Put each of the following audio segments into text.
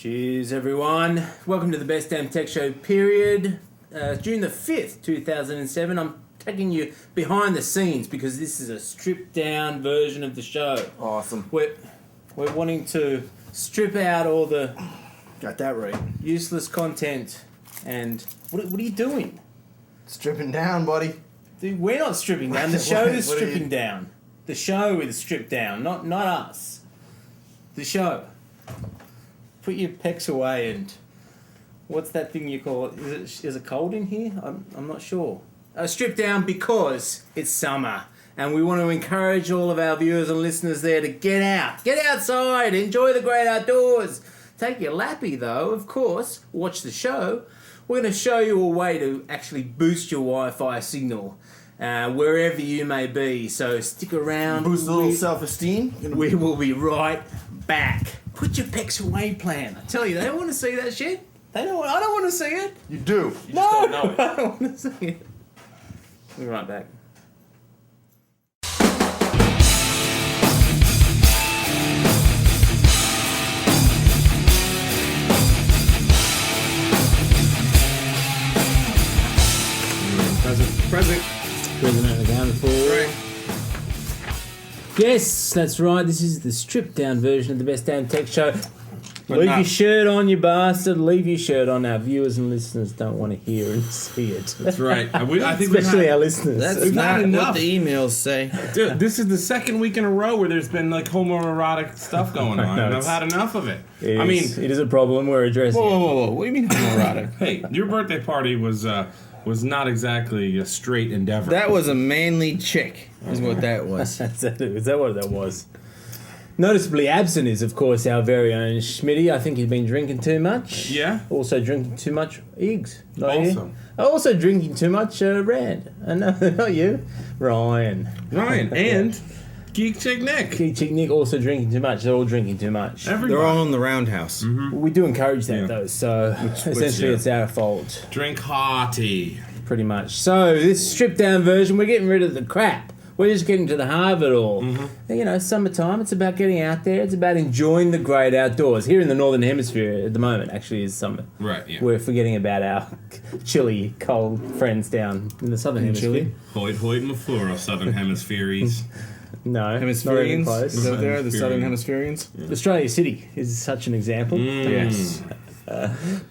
Cheers, everyone. Welcome to the Best Damn Tech Show, period. June the 5th, 2007. I'm taking you behind the scenes because this is a stripped-down version of the show. Awesome. We're wanting to strip out all the Got that right. useless content. And what are you doing? Stripping down, buddy. Dude, we're not stripping down. The show is What are you- stripping down. The show is stripped down, not us. The show. Put your pecs away and what's that thing you call it? Is it cold in here? I'm not sure. Strip down because it's summer and we want to encourage all of our viewers and listeners there to get outside, enjoy the great outdoors. Take your lappy though, of course. Watch the show. We're going to show you a way to actually boost your Wi-Fi signal wherever you may be. So stick around. Boost a little self-esteem. We will be right back. Put your pecs away plan. I tell you, they don't want to see that shit. I don't want to see it. You do. No, don't know it. I don't want to see it. We'll be right back. Present. President accounted for. Right. Yes, that's right. This is the stripped down version of the Best Damn Tech Show. But Leave not- your shirt on, you bastard. Leave your shirt on. Our viewers and listeners don't want to hear and see it. That's right. I think Especially our listeners. That's not not enough. what the emails say. Dude, this is the second week in a row where there's been like homoerotic stuff going on, know, and I've it's- had enough of it. It I mean, is- it is a problem we're addressing. Whoa, whoa, whoa! What do you mean homoerotic? hey, your birthday party was not exactly a straight endeavor. That was a manly chick, is what that was. Is that what that was? Noticeably absent is, of course, our very own Schmitty. I think he's been drinking too much. Yeah. Also drinking too much eggs. Not you. Also. Also drinking too much Rand. No, not you. Ryan. Ryan and Geek Chick Nick. Chick Nick also drinking too much. They're all drinking too much. They're Everybody. all in the roundhouse. We do encourage that, Yeah. though. So essentially yeah. it's our fault. Drink hottie. Pretty much. So this stripped down version, we're getting rid of the crap. We're just getting to the heart of it all. You know, summertime, it's about getting out there. It's about enjoying the great outdoors. Here in the Northern Hemisphere at the moment, actually, is summer. Right, yeah. We're forgetting about our chilly, cold friends down in the Southern Hemisphere. Chile? Hoid hoid mafura, Southern Hemispheres. No, not even Hemispherians? close. Is that there? The Southern Hemispherian. Hemispherians? Australia City is such an example. Yes.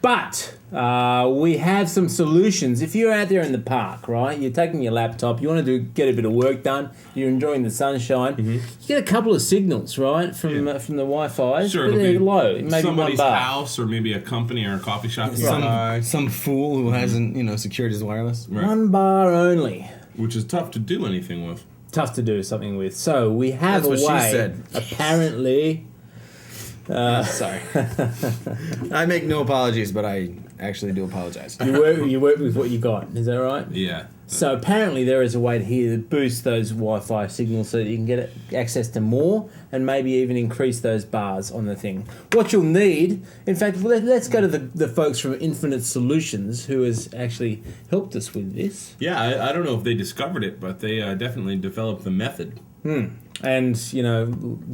But we have some solutions. If you're out there in the park, right, you're taking your laptop, you want to get a bit of work done, you're enjoying the sunshine, you get a couple of signals, right, from the Wi-Fi, Sure, but it'll they're be low, maybe somebody's 1 bar. house or maybe a company or a coffee shop nearby, Some fool who hasn't, secured his wireless. right. 1 bar only. Which is tough to do anything with. Tough to do something with. So we have That's a what way, she said. apparently... Sorry. I make no apologies, but I actually do apologize. you work with what you got, is that right? Yeah. So apparently there is a way to boost those Wi-Fi signals so that you can get access to more and maybe even increase those bars on the thing. What you'll need, in fact, let's go to the folks from Infinite Solutions who has actually helped us with this. Yeah, I don't know if they discovered it, but they definitely developed the method. And,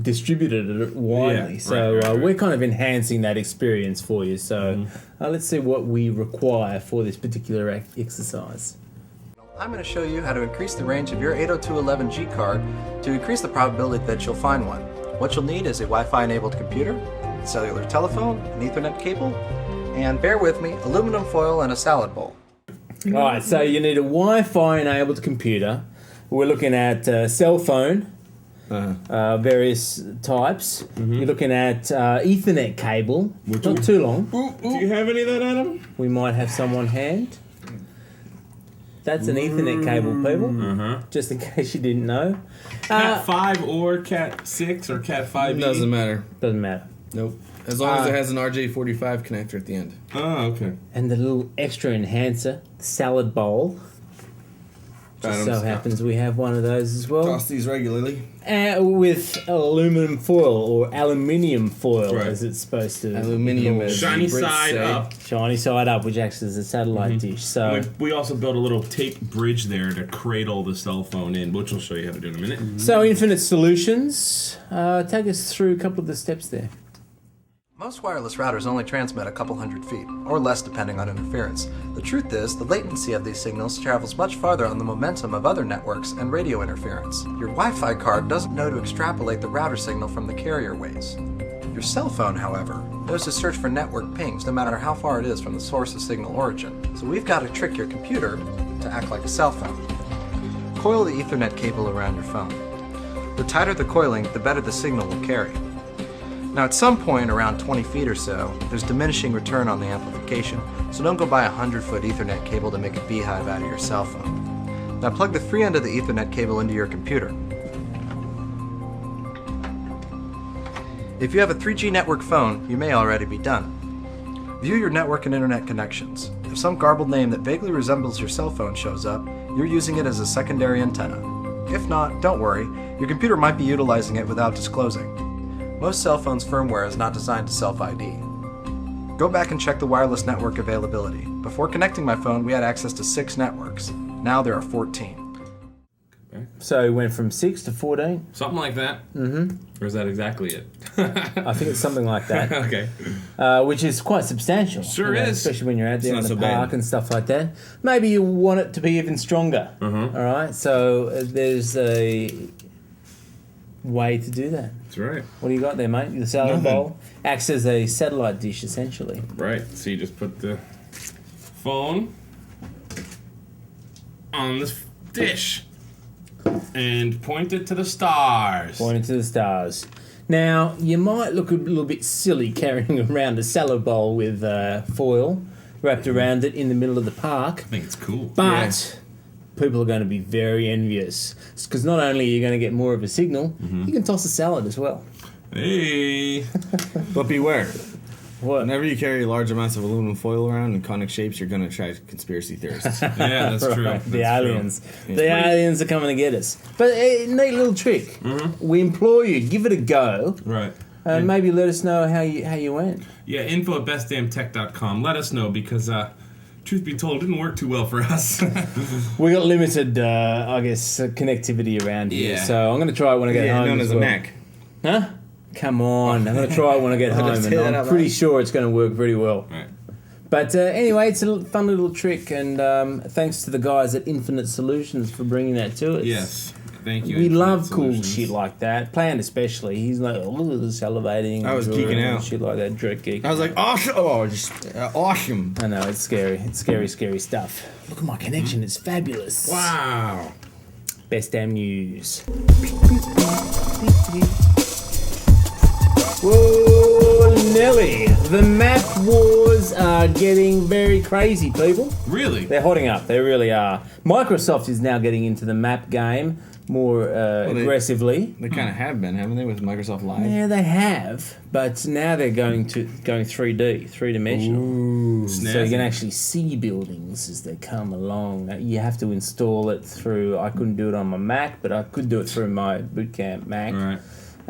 distributed it widely. Yeah, So right. we're kind of enhancing that experience for you. So let's see what we require for this particular exercise. I'm going to show you how to increase the range of your 802.11g card to increase the probability that you'll find one. What you'll need is a Wi-Fi enabled computer, cellular telephone, an Ethernet cable, and bear with me, aluminum foil and a salad bowl. All right, so you need a Wi-Fi enabled computer. We're looking at cell phone, various types. You're looking at Ethernet cable, not too long. Do you have any of that, Adam? We might have some on hand. That's an Ethernet cable, people, just in case you didn't know. Cat 5 or Cat 6 or Cat 5e? Doesn't matter. Doesn't matter. Nope. As long as it has an RJ45 connector at the end. Oh, okay. And the little extra enhancer, salad bowl. Just so happens we have one of those as well. Toss these regularly. With aluminum foil or aluminium foil, Right. as it's supposed to. Aluminium be is- called. Shiny Brits side say. up. Shiny side up, which acts as a satellite dish. So, We also built a little tape bridge there to cradle the cell phone in, which we'll show you how to do in a minute. so Infinite Solutions, take us through a couple of the steps there. Most wireless routers only transmit a couple hundred feet, or less depending on interference. The truth is, the latency of these signals travels much farther on the momentum of other networks and radio interference. Your Wi-Fi card doesn't know to extrapolate the router signal from the carrier waves. Your cell phone, however, knows to search for network pings no matter how far it is from the source of signal origin. So we've got to trick your computer to act like a cell phone. Coil the Ethernet cable around your phone. The tighter the coiling, the better the signal will carry. Now at some point, around 20 feet or so, there's diminishing return on the amplification, so don't go buy a 100-foot Ethernet cable to make a beehive out of your cell phone. Now plug the free end of the Ethernet cable into your computer. If you have a 3G network phone, you may already be done. View your network and internet connections. If some garbled name that vaguely resembles your cell phone shows up, you're using it as a secondary antenna. If not, don't worry, your computer might be utilizing it without disclosing. Most cell phones' firmware is not designed to self-ID. Go back and check the wireless network availability. Before connecting my phone, we had access to 6 networks. Now there are 14. So it went from 6 to 14? Something like that. Mm-hmm. Or is that exactly it? I think it's something like that. Okay. Which is quite substantial. Sure is. Especially when you're out there in not the so park bad. and stuff like that. Maybe you want it to be even stronger. Uh-huh. All right? So there's a way to do that. That's right. What do you got there, mate? The salad bowl acts as a satellite dish, essentially. Right. So you just put the phone on this dish and point it to the stars. Pointing to the stars. Now, you might look a little bit silly carrying around a salad bowl with foil wrapped around it in the middle of the park, I think it's cool. but people are going to be very envious because not only are you going to get more of a signal, you can toss a salad as well. Hey. But beware. What? Whenever you carry large amounts of aluminum foil around in conic shapes, you're going to attract conspiracy theorists. Yeah, that's true. Right, That's the true. aliens. The aliens are coming to get us. But a neat little trick. We implore you, give it a go. Right. And maybe let us know how you went. Yeah, info@bestdamntech.com. Let us know because, truth be told, it didn't work too well for us. We got limited, I guess, connectivity around here. Yeah. So I'm going to try it when I get home. known as as a well. Mac. Huh? Come on. I'm going to try it when I get home. just And say that I'm out pretty loud. sure it's going to work pretty well. Right. But anyway, it's a fun little trick. And thanks to the guys at Infinite Solutions for bringing that to us. Yes. Thank you. We Infinite love cool Solutions. shit like that. Plant especially. He's like, salivating. I was and geeking and out. Shit like that. Dread geek. I was like, awesome! Oh, just awesome. I know, it's scary. It's scary, scary stuff. Look at my connection. It's fabulous. Wow. Best damn news. Whoa, Nelly. The map wars are getting very crazy, people. Really? They're hotting up. They really are. Microsoft is now getting into the map game more they- aggressively. They kind of have been, haven't they, with Microsoft Live? Yeah, they have, but now they're going 3D, three-dimensional. So you Snazzy. can actually see buildings as they come along. Now, you have to install it through. I couldn't do it on my Mac, but I could do it through my Bootcamp Mac. Right.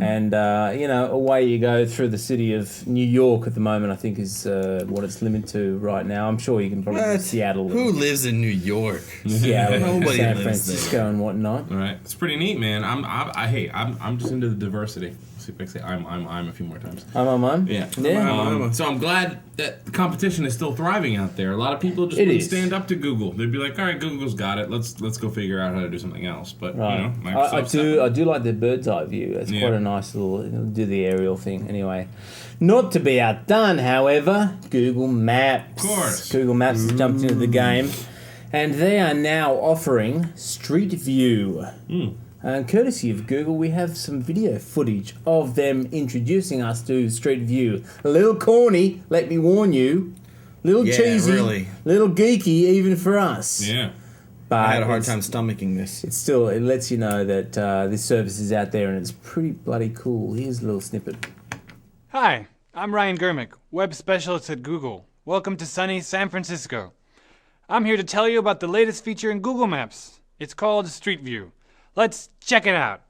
And away you go through the city of New York at the moment. I think is what it's limited to right now. I'm sure you can probably do What? Seattle, Who lives in New York? Seattle, Nobody San lives Francisco, there. and whatnot. All right. It's pretty neat, man. I'm just into the diversity. See if I can say I'm a few more times. Yeah. So I'm glad that the competition is still thriving out there. A lot of people just It wouldn't is. stand up to Google. They'd be like, all right, Google's got it. Let's go figure out how to do something else. But Right. I Microsoft's do like the bird's eye view. It's Yeah. quite a nice little do the aerial thing. Anyway, not to be outdone, however, Google Maps. Of course. Google Maps has jumped into the game, and they are now offering Street View. And courtesy of Google, we have some video footage of them introducing us to Street View. A little corny, let me warn you. Little Yeah, cheesy, really. little geeky, even for us. Yeah. But I had a hard it's- time stomaching this. it lets you know that this service is out there and it's pretty bloody cool. Here's a little snippet. Hi, I'm Ryan Germick, Web Specialist at Google. Welcome to sunny San Francisco. I'm here to tell you about the latest feature in Google Maps. It's called Street View. Let's check it out.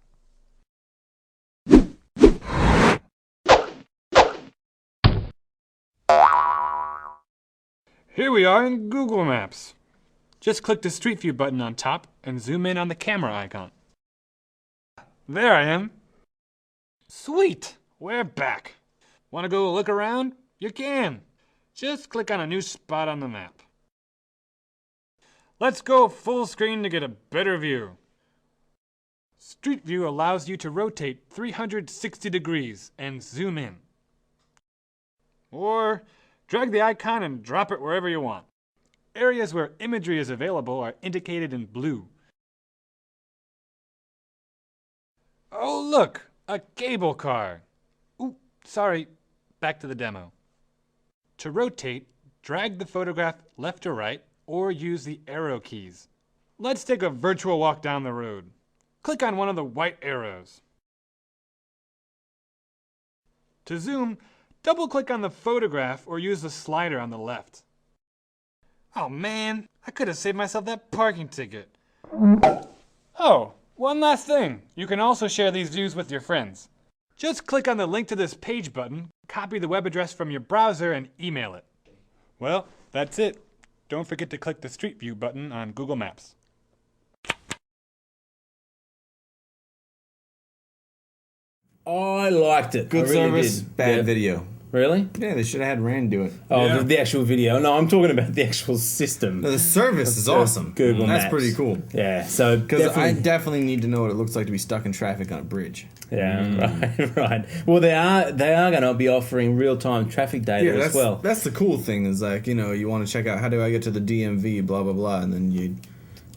Here we are in Google Maps. Just click the Street View button on top and zoom in on the camera icon. There I am. Sweet, we're back. Want to go look around? You can. Just click on a new spot on the map. Let's go full screen to get a better view. Street View allows you to rotate 360 degrees and zoom in. Or drag the icon and drop it wherever you want. Areas where imagery is available are indicated in blue. Oh look, a cable car. Ooh, sorry, back to the demo. To rotate, drag the photograph left or right, or use the arrow keys. Let's take a virtual walk down the road. Click on one of the white arrows. To zoom, double-click on the photograph or use the slider on the left. Oh man, I could have saved myself that parking ticket. Oh, one last thing. You can also share these views with your friends. Just click on the link to this page button, copy the web address from your browser, and email it. Well, that's it. Don't forget to click the Street View button on Google Maps. I liked it. Good I really service, did. bad Yeah. video. Really? Yeah, they should have had Rand do it. Oh, Yeah. the actual video. No, I'm talking about the actual system. No, the service is awesome. Google That's Maps. pretty cool. Yeah, so Because I definitely. definitely need to know what it looks like to be stuck in traffic on a bridge. Yeah, right. Well, they are going to be offering real-time traffic data as that's well. that's the cool thing is like, you know, you want to check out how do I get to the DMV, blah blah blah, and then you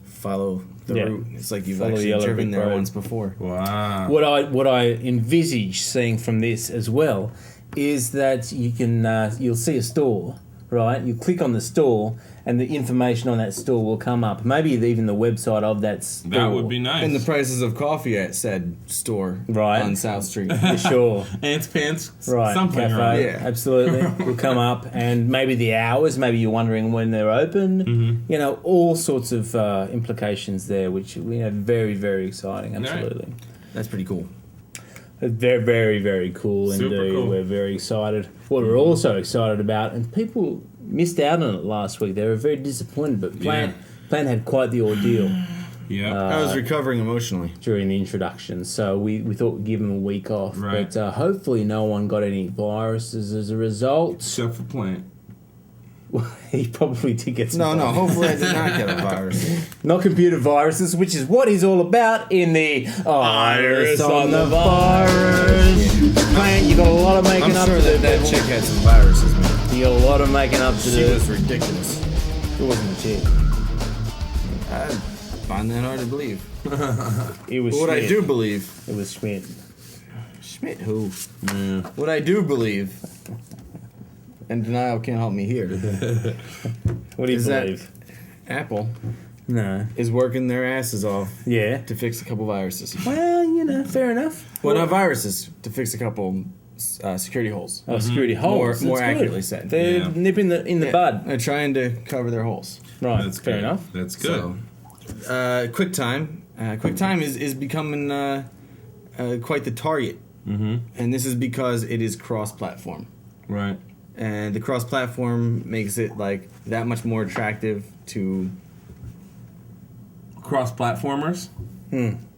follow the Yeah. route. It's like you've Follow the actually yellow driven brick there road. once before. Wow. What I envisage seeing from this as well is that you can you'll see a store, right? You click on the store, and the information on that store will come up. Maybe even the website of that store. That would be nice. And the prices of coffee at said store Right. on South Street. For sure. Ants pants. Right, Something cafe, right. Yeah. absolutely will come up, and maybe the hours. Maybe you're wondering when they're open. You know, all sorts of implications there, which we are very, very exciting. Absolutely, That's pretty cool. very, very, very cool Super indeed. cool. We're very excited. What we're also excited about, and people missed out on it last week. They were very disappointed, but Plan had quite the ordeal Yeah. I was recovering emotionally. during the introduction, so we thought we'd give them a week off. Right. But hopefully, no one got any viruses as a result. Except for Plant. He probably did get some No, no. viruses. Hopefully, I did not get a virus. Not computer viruses, which is what he's all about in the Iris on the Virus. Man, you got a lot of making I'm up sure to do. that people. chick had some viruses, man. You got a lot of making up to She do. was ridiculous. It wasn't a chick. I find that hard to believe. It was But what I Schmidt. do believe, It was Schmidt. Schmidt who? What I do believe, and denial can't help me here, What do you Is that- believe? Apple No. is working their asses off Yeah. to fix a couple viruses. Well, you know, fair enough. Well, not viruses, to fix a couple security holes. Oh, security holes. More That's good. accurately said. They're Yeah. nipping in the bud. They're trying to cover their holes. Right. That's fair good. enough. That's good. So, QuickTime. QuickTime is becoming quite the target. Mm-hmm. And this is because it is cross-platform. Right. And the cross-platform makes it like that much more attractive to Cross-platformers.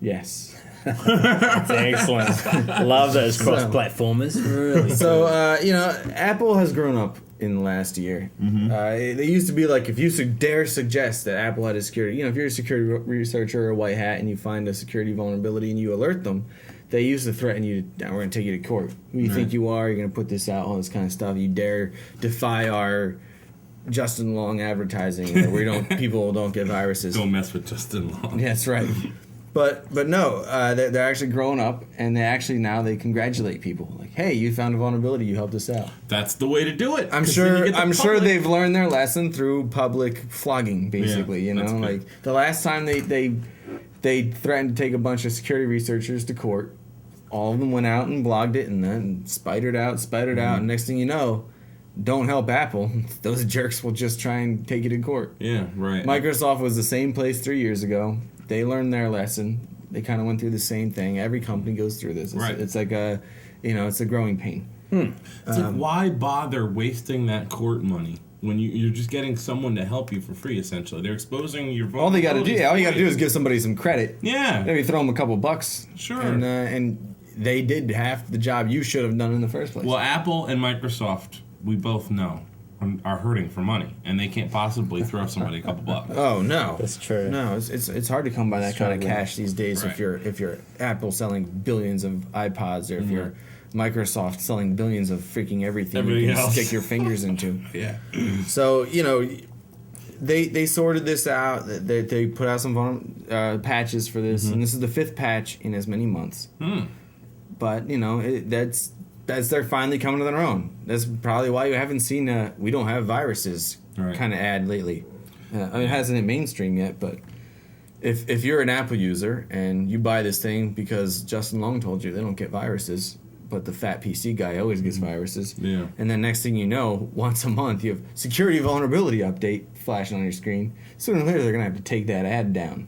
yes. That's excellent. Love those cross-platformers. Really. So you know, Apple has grown up in the last year. They used to be like, if you dare suggest that Apple had a security, you know, if you're a security researcher or a white hat and you find a security vulnerability and you alert them, they used to threaten you. We're going to take you to court. Who you think you are? You're going to put this out, all this kind of stuff. You dare defy our Justin Long advertising that we don't people don't get viruses. Don't mess with Justin Long. Yeah, that's right. But no, they're actually growing up, and they congratulate people like, "Hey, you found a vulnerability. You helped us out." That's the way to do it. I'm 'cause then you sure. get the I'm sure public- they've learned their lesson through public flogging, basically. Yeah, you know, that's good. like the last time they threatened to take a bunch of security researchers to court. All of them went out and blogged it, and then spidered out, Mm-hmm. and next thing you know, don't help Apple. Those jerks will just try and take you to court. Yeah. Right. Microsoft was the same place 3 years ago. They learned their lesson. They kind of went through the same thing. Every company goes through this. Right. It's like it's a growing pain. It's like, why bother wasting that court money when you're just getting someone to help you for free? Essentially, they're exposing your. All you got to do vulnerabilities is for give you. somebody some credit. Yeah. Maybe throw them a couple bucks. Sure. And they did half the job you should have done in the first place. Well, Apple and Microsoft, we both know, are hurting for money, and they can't possibly throw somebody a couple bucks. Oh no, That's true. No, it's hard to come by that kind of cash these days. Right. If you're Apple selling billions of iPods, or if you're Microsoft selling billions of freaking everything you Everything can else. stick your fingers into. Yeah. So they sorted this out. They put out some patches for this, and this is the 5th patch in as many months. But they're finally coming to their own. That's probably why you haven't seen we don't have viruses Right. kind of ad lately. It hasn't hit mainstream yet, but if you're an Apple user and you buy this thing because Justin Long told you they don't get viruses, but the fat PC guy always gets viruses. Yeah. And then next thing you know, once a month you have security vulnerability update flashing on your screen. Sooner or later they're gonna have to take that ad down.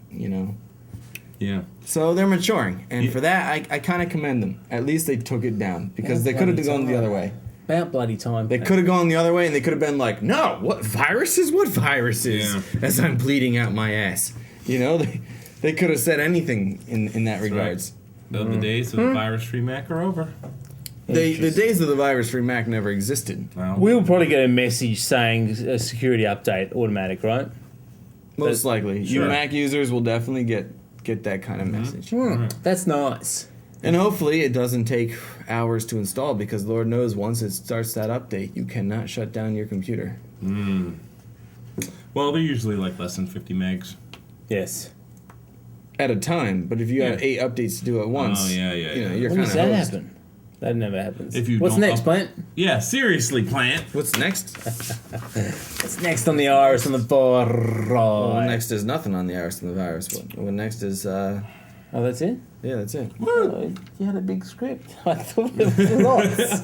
Yeah. So they're maturing, and for that I kind of commend them. At least they took it down because they could have gone the other way. About bloody time. They could have gone the other way, and they could have been like, "No, what viruses? What viruses?" Yeah. As I'm bleeding out my ass, they could have said anything in that regards. The days of the virus-free Mac are over. The days of the virus-free Mac never existed. Well, We'll probably get a message saying a security update automatic, right? Most likely, you Sure. Mac users will definitely get that kind of message. That's nice. And hopefully it doesn't take hours to install, because Lord knows once it starts that update, you cannot shut down your computer. well, they're usually like less than 50 megs. Yes. At a time, but if you have 8 updates to do at once, Oh, yeah. you're When kind does of that hosed. happen? That never happens. If you What's don't next, up- Plant? Yeah, seriously, Plant. What's next? What's next on the iris on the virus? Well, next is nothing on the iris and the virus. What next is, Oh, that's it? yeah, that's it. Oh, you had a big script. I thought it was lots.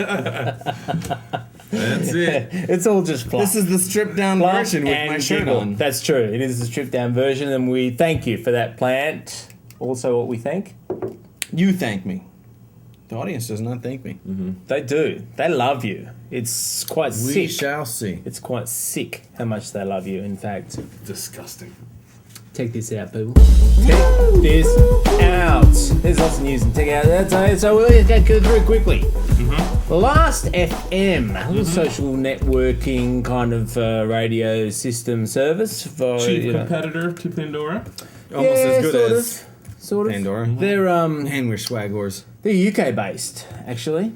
That's it. It's all just fluff. This is the stripped down Fluff version with and my shirt giggle. on. That's true. It is the stripped down version, and we thank you for that, Plant. Also, what we think? You thank me. The audience does not thank me. They do. They love you. It's quite We sick. shall see. It's quite sick how much they love you, in fact. Disgusting. Check this out, people. Check this out. There's lots of news and tech out there, so we'll go through it quickly. Last FM, a little social networking kind of radio system service for Chief you know. competitor to Pandora. Almost as good sort as sort of. Pandora. They're And we're swagors. they're UK based actually.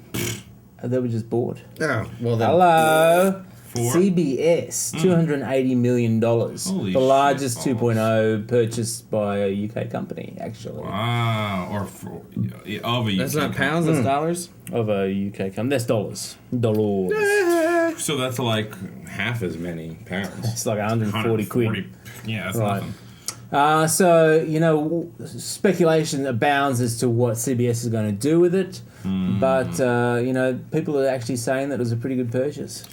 They were just bought. Oh, well then. Hello. For? CBS, $280 million. Holy The largest shit 2.0 purchased by a UK company, actually. Wow. Or for, of a That's UK not pounds, that's dollars. Of a UK company. That's dollars. Dollars. So that's like half as many pounds. It's like 140 quid. Yeah, that's Right. nothing. So, speculation abounds as to what CBS is going to do with it. But, people are actually saying that it was a pretty good purchase.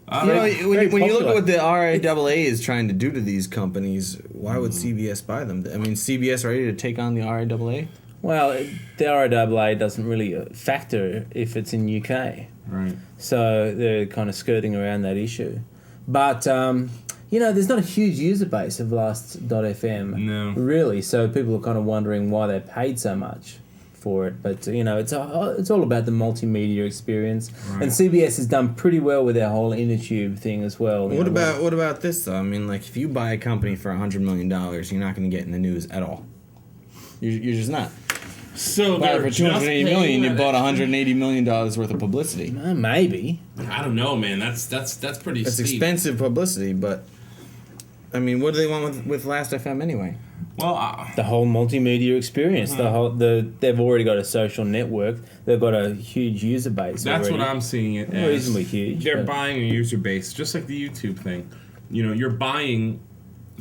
When you look popular. at what the RIAA is trying to do to these companies, why would CBS buy them? I mean, CBS ready to take on the RIAA? Well, the RIAA doesn't really factor if it's in UK. Right. So they're kind of skirting around that issue. But, there's not a huge user base of Last.fm. No. Really. So people are kind of wondering why they paid so much for it. But, it's all about the multimedia experience. Right. And CBS has done pretty well with their whole InnoTube thing as well. What about this though? I mean, like if you buy a company for $100 million, you're not going to get in the news at all. You're just not. So Buy it they're for just $280 million, you paying- bought $180 million worth of publicity. Maybe. I don't know, man. That's pretty That's steep. expensive publicity, but I mean, what do they want with Last FM anyway? Well, The whole multimedia experience. They've already got a social network. They've got a huge user base. that's already. what I'm seeing it as. Reasonably huge, They're but- buying a user base, just like the YouTube thing. You're buying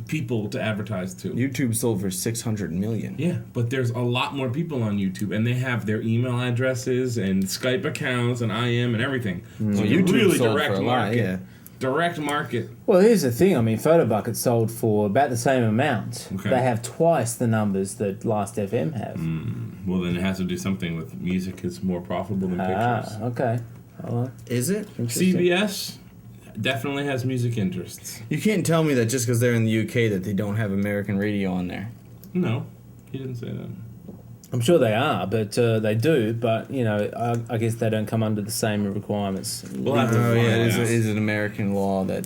people to advertise to. YouTube sold for $600 million. Yeah, but there's a lot more people on YouTube, and they have their email addresses and Skype accounts and IM and everything. So you YouTube really sold direct for a lot, market. yeah. Direct market. Well, here's the thing. I mean, Photobucket sold for about the same amount. Okay. They have twice the numbers that Last FM have. Well, then it has to do something with music. It's more profitable than pictures. Okay. All right. Is it? CBS definitely has music interests. You can't tell me that just because they're in the UK that they don't have American radio on there. No, he didn't say that. I'm sure they are, but they do. But you know, I guess they don't come under the same requirements. We'll have to Oh find yeah, it out. is an American law that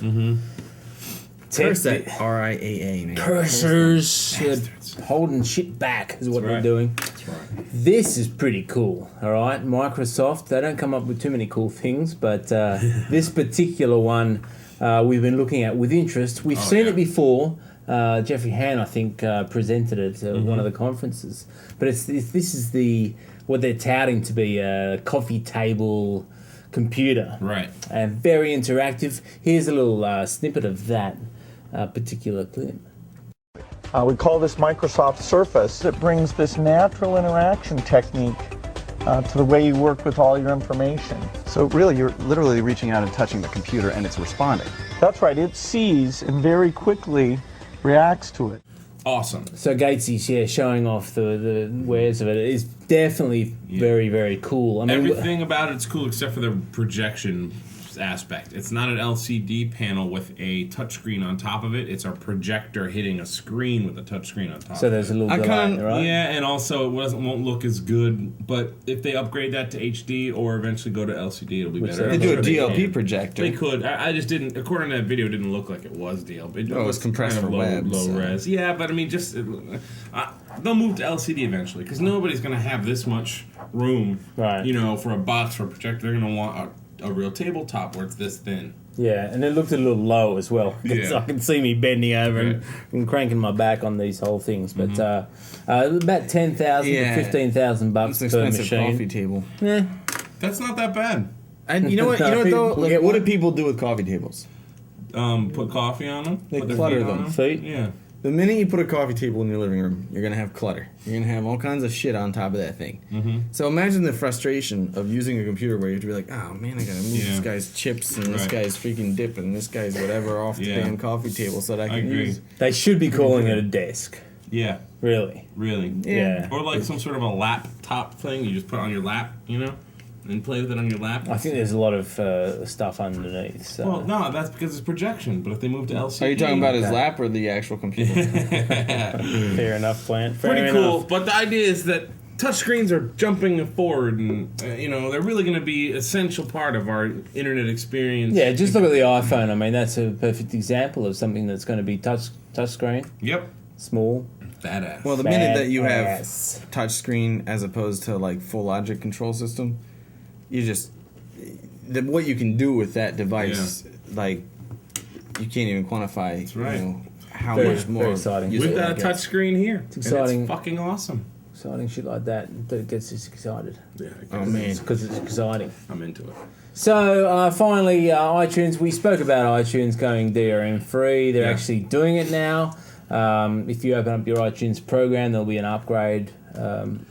curse that RIAA, man. Cursors, Bastards. holding shit back is what That's they're right. doing. That's right. This is pretty cool. All right, Microsoft. They don't come up with too many cool things, but this particular one we've been looking at with interest. We've seen yeah. it before. Jeffrey Han, I think, presented it at one of the conferences. But this is what they're touting to be a coffee table computer, Right. and very interactive. Here's a little snippet of that particular clip. We call this Microsoft Surface. It brings this natural interaction technique to the way you work with all your information. So really, you're literally reaching out and touching the computer and it's responding. That's right, it sees and very quickly reacts to it. Awesome. So Gatesy's showing off the wares of it. It is definitely very, very cool. I mean, Everything about it's cool except for the projection aspect. It's not an LCD panel with a touchscreen on top of it. It's a projector hitting a screen with a touchscreen on top. so there's a little I delay, kinda- right? Yeah, and also it won't look as good. But if they upgrade that to HD or eventually go to LCD, it'll be Which better. they I'm They do sure a DLP can. projector. They could. I just didn't. According to that video, it didn't look like it was DLP. Oh, it was compressed kind of for web, low so. res. Yeah, but I mean, just they'll move to LCD eventually because nobody's gonna have this much room. Right. You know, for a box for a projector, they're gonna want a real tabletop where it's this thin. Yeah, and it looked a little low as well. 'Cause Yeah. I can see me bending over Right. and cranking my back on these whole things. But about 10,000 Yeah. to 15,000 bucks It's an per expensive machine. coffee table. That's not that bad. And you know what? You know what though? We'll Like, get what one. do people do with coffee tables? Put coffee on them. They put their clutter feet them. on Feet? Yeah. The minute you put a coffee table in your living room, you're gonna have clutter. You're gonna have all kinds of shit on top of that thing. Mm-hmm. So imagine the frustration of using a computer where you have to be like, oh man, I gotta move this Yeah. guy's chips and this Right. guy's freaking dip and this guy's whatever off the Yeah. damn coffee table so that I I can agree. use. They should be calling it a desk. Yeah. Really. Really. Yeah. Or like some sort of a laptop thing you just put on your lap, you know, and play with it on your lap. I think there's a lot of stuff underneath. So. Well, no, that's because it's projection. But if they move to LCD, Are you talking about his Okay. lap or the actual computer? Fair enough, Plant. Fair Pretty enough. cool. But the idea is that touchscreens are jumping forward, and you know they're really going to be an essential part of our internet experience. Yeah, just look at the iPhone. I mean, that's a perfect example of something that's going to be touchscreen, Yep. small. Badass. Well, the minute that you have Badass. touchscreen as opposed to like full logic control system, you just what you can do with that device, like you can't even quantify. That's right. You know, how Very- much more very exciting. useful We've got a it gets. touchscreen here. It's exciting. And it's fucking awesome. Exciting shit like that gets us excited. Yeah. Oh man, Because it's exciting. I'm into it. So finally, iTunes. We spoke about iTunes going DRM free. They're Yeah. actually doing it now. If you open up your iTunes program, there'll be an upgrade,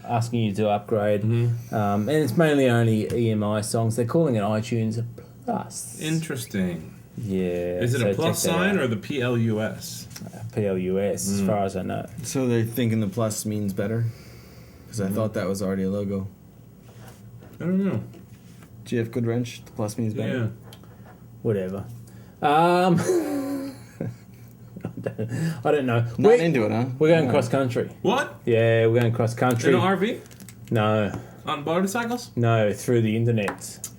asking you to upgrade. And it's mainly only EMI songs. They're calling it iTunes Plus. Interesting. Yeah. Is it so a plus check that sign out. or the PLUS? PLUS, as far as I know. so they're thinking the plus means better? Because I thought that was already a logo. I don't know. GF Goodwrench, the plus means better. Yeah. Whatever. I don't know. Not into it, huh? We're going cross country. What? Yeah, we're going cross In country. an RV? No, On motorcycles? no, through the internet.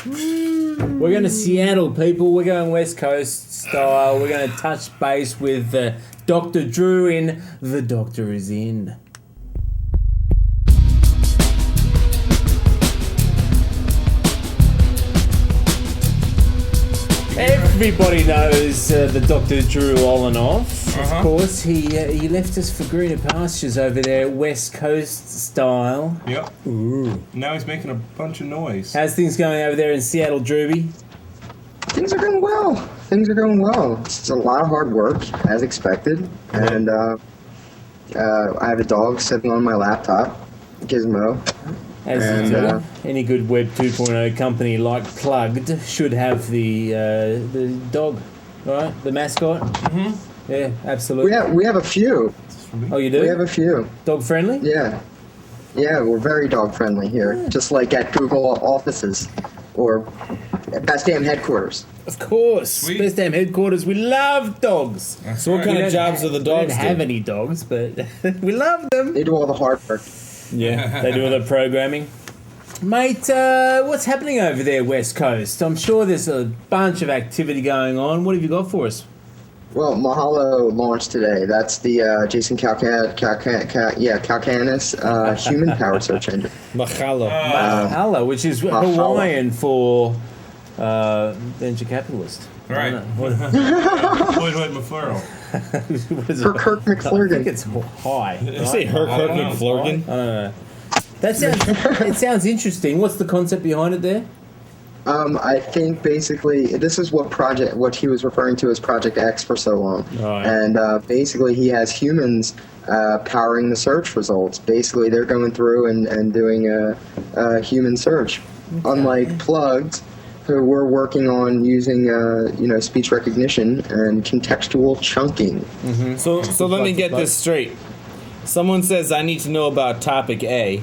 We're going to Seattle, people. We're going West Coast style. We're going to touch base with Dr. Drew in The Doctor Is In. Everybody knows the Dr. Drew Olenoff. Of course, he left us for greener pastures over there, West Coast style. Yep. Ooh. Now he's making a bunch of noise. How's things going over there in Seattle, Drewby? Things are going well. Things are going well. It's a lot of hard work, as expected. And I have a dog sitting on my laptop, Gizmo. As And, you do. Any good Web 2.0 company like Plugged should have the dog, right? The mascot. Mm-hmm. Yeah, absolutely. We have a few. Oh, you do? We have a few. Dog friendly? Yeah. Yeah, we're very dog friendly here. Just like at Google offices or at Best Damn headquarters. Of course. Sweet. Best damn headquarters. We love dogs. So what kind We of don't jobs do the we dogs don't have do? any dogs, but we love them. They do all the hard work. Yeah. They do all the programming. Mate, what's happening over there, West Coast? I'm sure there's a bunch of activity going on. What have you got for us? Well, Mahalo launched today. That's the Jason Calcanis human powered search engine. Mahalo. Mahalo, which is Hawaiian for venture capitalist. Right. What Wait, McFlurl. is For Kirk I think McFlurgan. it's high. Did you say Kirk McFlurgan? I don't know. That sounds. It sounds interesting. What's the concept behind it there? I think basically this is what he was referring to as Project X for so long. Right. And basically he has humans powering the search results. Basically they're going through and doing a human search. Unlike Plugged, who we're working on using speech recognition and contextual chunking. So let me get this straight. Someone says I need to know about topic A,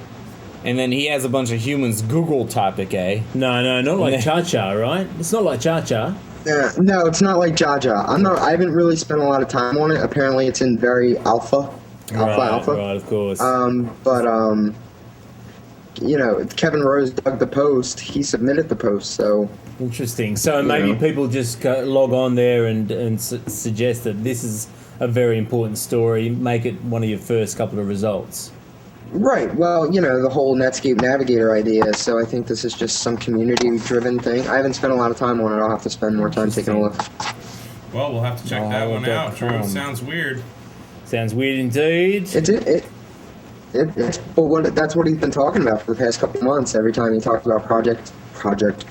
and then he has a bunch of humans Google topic A. No, not like Cha Cha, right? It's not like Cha Cha. No, it's not like Jaja. I haven't really spent a lot of time on it. Apparently it's in very alpha. Right, of course. Kevin Rose dug the post. He submitted the post, so Interesting. So maybe people just log on there and suggest that this is a very important story. Make it one of your first couple of results. right. Well, the whole Netscape Navigator idea. So I think this is just some community-driven thing. I haven't spent a lot of time on it. I'll have to spend more time taking a look. Well, we'll have to check that one out. Sure, it sounds weird. Sounds weird indeed. That's what he's been talking about for the past couple months. Every time he talks about Project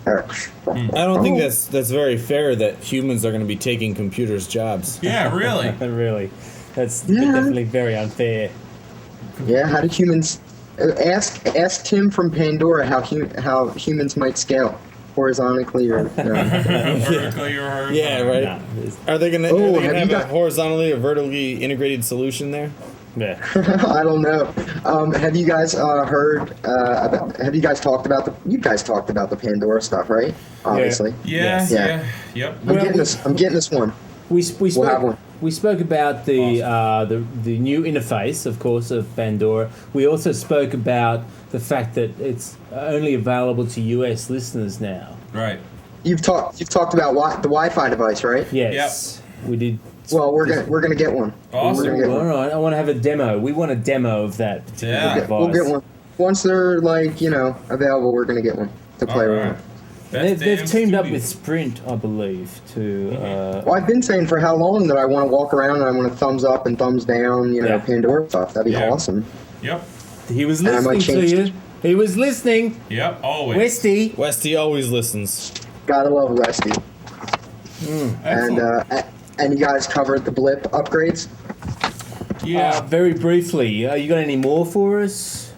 X. I don't think that's very fair that humans are going to be taking computers' jobs. Yeah, really. Really. That's definitely very unfair. Yeah, how do humans? Ask Tim from Pandora how humans might scale horizontally or. Vertically or horizontally. Yeah, right. Nah, Are they going to have have you a got- horizontally or vertically integrated solution there? yeah. I don't know. Have you guys heard? Have you guys talked about the? You guys talked about the Pandora stuff, right? Obviously. Yeah, Yeah. Yep. I'm getting this one. We We'll have one. spoke about the new interface, of course, of Pandora. We also spoke about the fact that it's only available to US listeners now. Right. You've talked about the Wi-Fi device, right? Yes, we did. Well, we're gonna get one. Awesome. We're gonna get All one. right, I want to have a demo. We want a demo of that particular Yeah. device. We'll get one. Once they're available, we're gonna get one to play All around. right. They've teamed up with Sprint, I believe, to. Well, I've been saying for how long that I want to walk around and I want to thumbs up and thumbs down, Yeah. Pandora stuff. That'd be awesome. Yep. He was And I might listening to change- you. He was listening. Yep. Always. Westy. Westy always listens. Gotta love Westy. Excellent. And you guys covered the blip upgrades. Yeah. Very briefly, you got any more for us?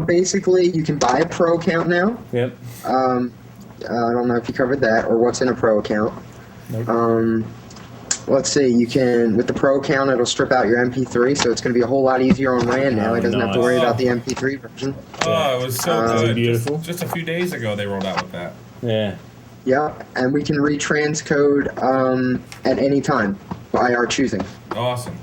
Basically, you can buy a pro account now. Yep. I don't know if you covered that or what's in a pro account. Let's see. You can with the pro account, it'll strip out your MP3, so it's going to be a whole lot easier on RAN now. He doesn't have to worry nice. about the MP3 version. Oh, it was so good. beautiful. Just a few days ago, they rolled out with that. Yeah. Yep, and we can retranscode at any time by our choosing, Awesome.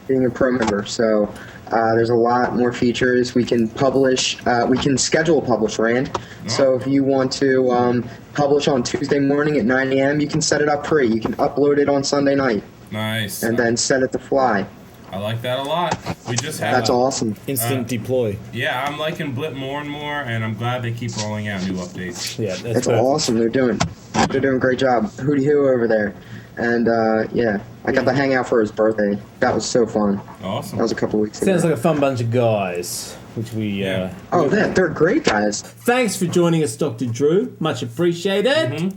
being a pro member. So there's a lot more features. We can publish. We can schedule publish RAN. So if you want to publish on Tuesday morning at 9 a.m., you can set it up free. You can upload it on Sunday night Nice. and then set it to fly. I like that a lot. We just had. That's awesome. Instant deploy. Yeah, I'm liking Blip more and more, and I'm glad they keep rolling out new updates. Yeah, that's It's perfect. awesome. They're doing a great job. Hootie hoo over there. And yeah, I got to hang out for his birthday. That was so fun. Awesome. That was a couple weeks ago. Sounds like a fun bunch of guys, which we. Yeah. Oh, they're great guys. Thanks for joining us, Dr. Drew. Much appreciated.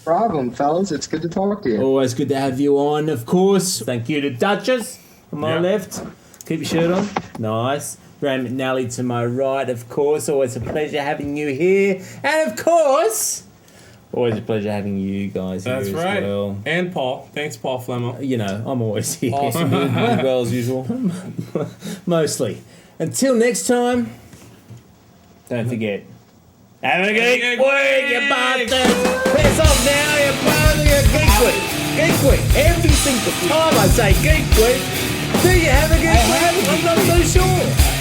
Problem, fellas. It's good to talk to you. Always good to have you on, of course. Thank you to Duchess on my Yeah. left. Keep your shirt on. Nice. Graham McNally to my right, of course. Always a pleasure having you here. And of course, always a pleasure having you guys That's here right. as well. And Paul. Thanks, Paul Flemmo. You know, I'm always here. Awesome. As well as usual. Mostly. Until next time, don't forget. Have a geek Geek week, you week. bastards! Piss off now, you bastards! Geek week! Geek week! Every single time I say geek week, do you have a geek week? I'm not so sure.